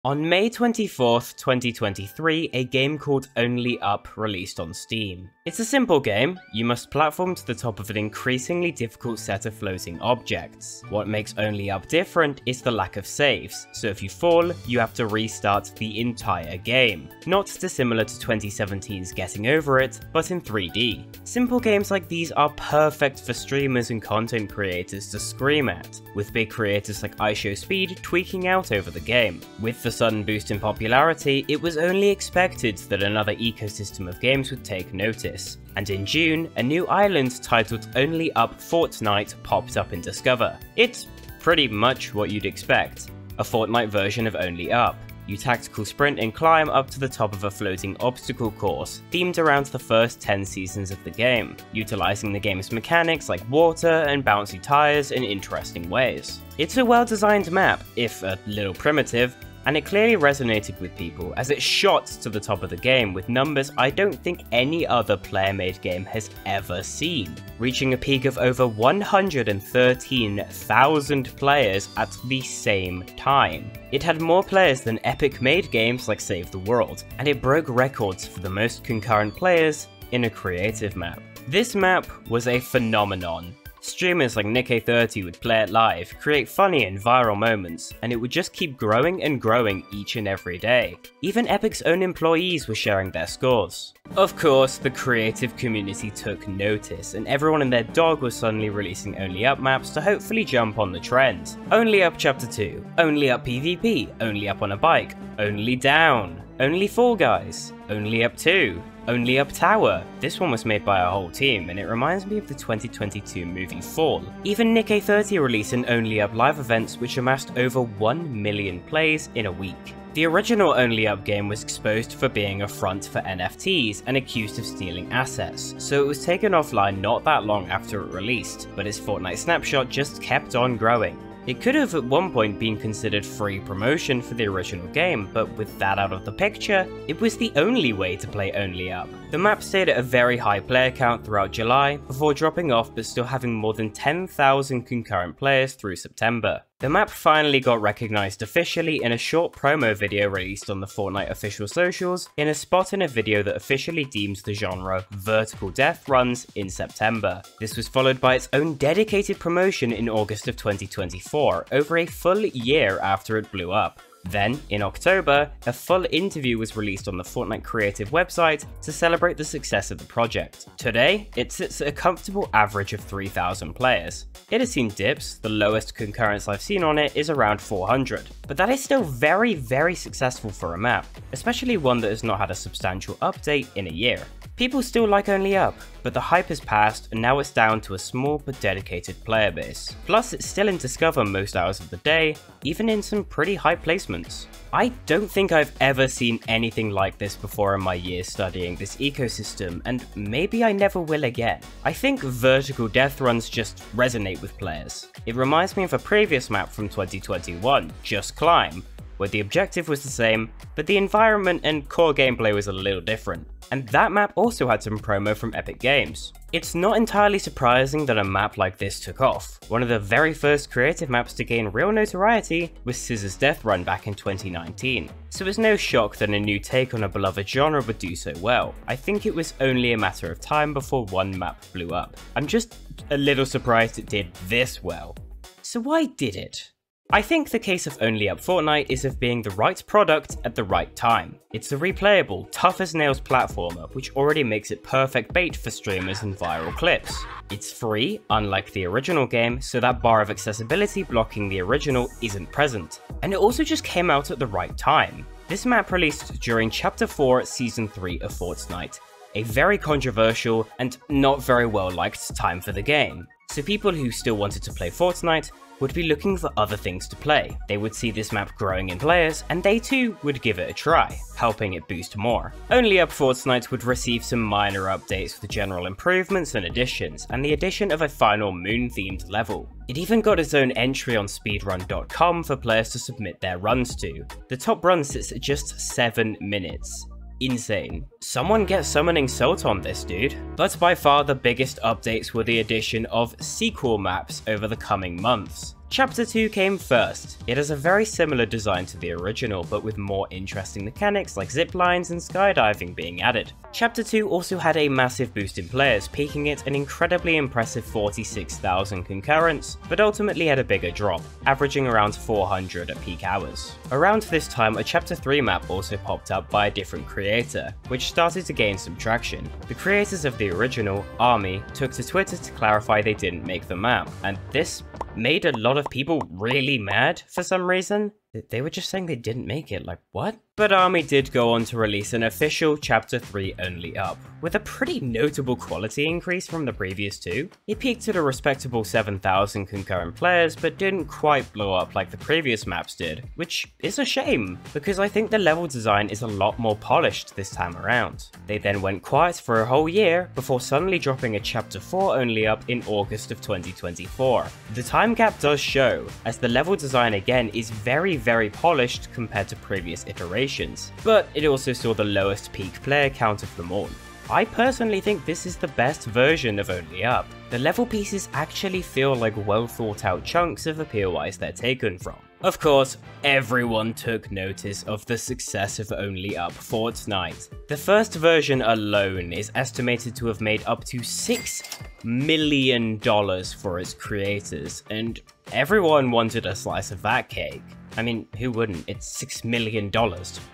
On May 24th, 2023, a game called OnlyUp released on Steam. It's a simple game. You must platform to the top of an increasingly difficult set of floating objects. What makes OnlyUp different is the lack of saves, so if you fall, you have to restart the entire game. Not dissimilar to 2017's Getting Over It, but in 3D. Simple games like these are perfect for streamers and content creators to scream at, with big creators like iShowSpeed tweaking out over the game. With the sudden boost in popularity, it was only expected that another ecosystem of games would take notice, and in June, a new island titled OnlyUp Fortnite popped up in Discover. It's pretty much what you'd expect, a Fortnite version of OnlyUp. You tactical sprint and climb up to the top of a floating obstacle course, themed around the first 10 seasons of the game, utilizing the game's mechanics like water and bouncy tires in interesting ways. It's a well-designed map, if a little primitive, and it clearly resonated with people as it shot to the top of the game with numbers I don't think any other player-made game has ever seen, reaching a peak of over 113,000 players at the same time. It had more players than Epic-made games like Save the World, and it broke records for the most concurrent players in a creative map. This map was a phenomenon. Streamers like Nick30 would play it live, create funny and viral moments, and it would just keep growing and growing each and every day. Even Epic's own employees were sharing their scores. Of course, the creative community took notice, and everyone and their dog was suddenly releasing OnlyUp maps to hopefully jump on the trend. OnlyUp Chapter 2, OnlyUp PvP, OnlyUp on a bike, Only Down, Only Fall Guys, OnlyUp 2, OnlyUp Tower. This one was made by our whole team, and it reminds me of the 2022 movie Fall. Even Nick30 released an OnlyUp live event which amassed over 1 million plays in a week. The original OnlyUp game was exposed for being a front for NFTs and accused of stealing assets, so it was taken offline not that long after it released, but its Fortnite snapshot just kept on growing. It could have at one point been considered free promotion for the original game, but with that out of the picture, it was the only way to play OnlyUp. The map stayed at a very high player count throughout July, before dropping off but still having more than 10,000 concurrent players through September. The map finally got recognized officially in a short promo video released on the Fortnite official socials, in a spot in a video that officially deems the genre vertical death runs in September. This was followed by its own dedicated promotion in August of 2024, over a full year after it blew up. Then, in October, a full interview was released on the Fortnite creative website to celebrate the success of the project. Today, it sits at a comfortable average of 3,000 players. It has seen dips. The lowest concurrence I've seen on it is around 400, but that is still very successful for a map, especially one that has not had a substantial update in a year. People still like OnlyUp, but the hype has passed and now it's down to a small but dedicated player base. Plus, it's still in Discover most hours of the day, even in some pretty high placements. I don't think I've ever seen anything like this before in my years studying this ecosystem, and maybe I never will again. I think vertical death runs just resonate with players. It reminds me of a previous map from 2021, Just Climb, where the objective was the same, but the environment and core gameplay was a little different. And that map also had some promo from Epic Games. It's not entirely surprising that a map like this took off. One of the very first creative maps to gain real notoriety was Scissor's Death Run back in 2019. So it's no shock that a new take on a beloved genre would do so well. I think it was only a matter of time before one map blew up. I'm just a little surprised it did this well. So why did it? I think the case of OnlyUp Fortnite is of being the right product at the right time. It's a replayable, tough-as-nails platformer which already makes it perfect bait for streamers and viral clips. It's free, unlike the original game, so that bar of accessibility blocking the original isn't present. And it also just came out at the right time. This map released during Chapter 4 Season 3 of Fortnite, a very controversial and not very well liked time for the game. So people who still wanted to play Fortnite would be looking for other things to play. They would see this map growing in players, and they too would give it a try, helping it boost more. OnlyUp Fortnite would receive some minor updates with general improvements and additions, and the addition of a final moon-themed level. It even got its own entry on speedrun.com for players to submit their runs to. The top run sits at just 7 minutes. Insane. Someone get summoning Salt on this, dude. But by far the biggest updates were the addition of sequel maps over the coming months. Chapter 2 came first. It has a very similar design to the original, but with more interesting mechanics like zip lines and skydiving being added. Chapter 2 also had a massive boost in players, peaking at an incredibly impressive 46,000 concurrents, but ultimately had a bigger drop, averaging around 400 at peak hours. Around this time, a Chapter 3 map also popped up by a different creator, which started to gain some traction. The creators of the original, Army, took to Twitter to clarify they didn't make the map, and this made a lot of people really mad for some reason. They were just saying they didn't make it, like what? But Army did go on to release an official Chapter 3 OnlyUp, with a pretty notable quality increase from the previous two. It peaked at a respectable 7,000 concurrent players, but didn't quite blow up like the previous maps did, which is a shame, because I think the level design is a lot more polished this time around. They then went quiet for a whole year, before suddenly dropping a Chapter 4 OnlyUp in August of 2024. The time gap does show, as the level design again is very polished compared to previous iterations, but it also saw the lowest peak player count of them all. I personally think this is the best version of OnlyUp. The level pieces actually feel like well thought out chunks of the POIs they're taken from. Of course, everyone took notice of the success of OnlyUp Fortnite. The first version alone is estimated to have made up to $6 million for its creators, and everyone wanted a slice of that cake. I mean, who wouldn't? It's $6 million.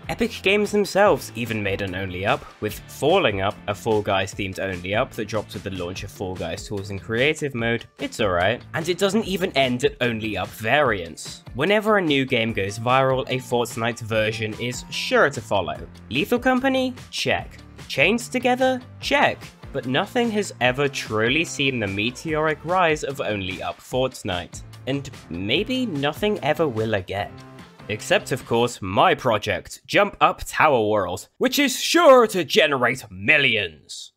Epic Games themselves even made an OnlyUp, with Falling Up, a Fall Guys themed OnlyUp that dropped with the launch of Fall Guys Tools in Creative Mode. It's alright. And it doesn't even end at OnlyUp variants. Whenever a new game goes viral, a Fortnite version is sure to follow. Lethal Company? Check. Chains Together? Check. But nothing has ever truly seen the meteoric rise of OnlyUp Fortnite. And maybe nothing ever will again. Except, of course, my project, Jump Up Tower World, which is sure to generate millions.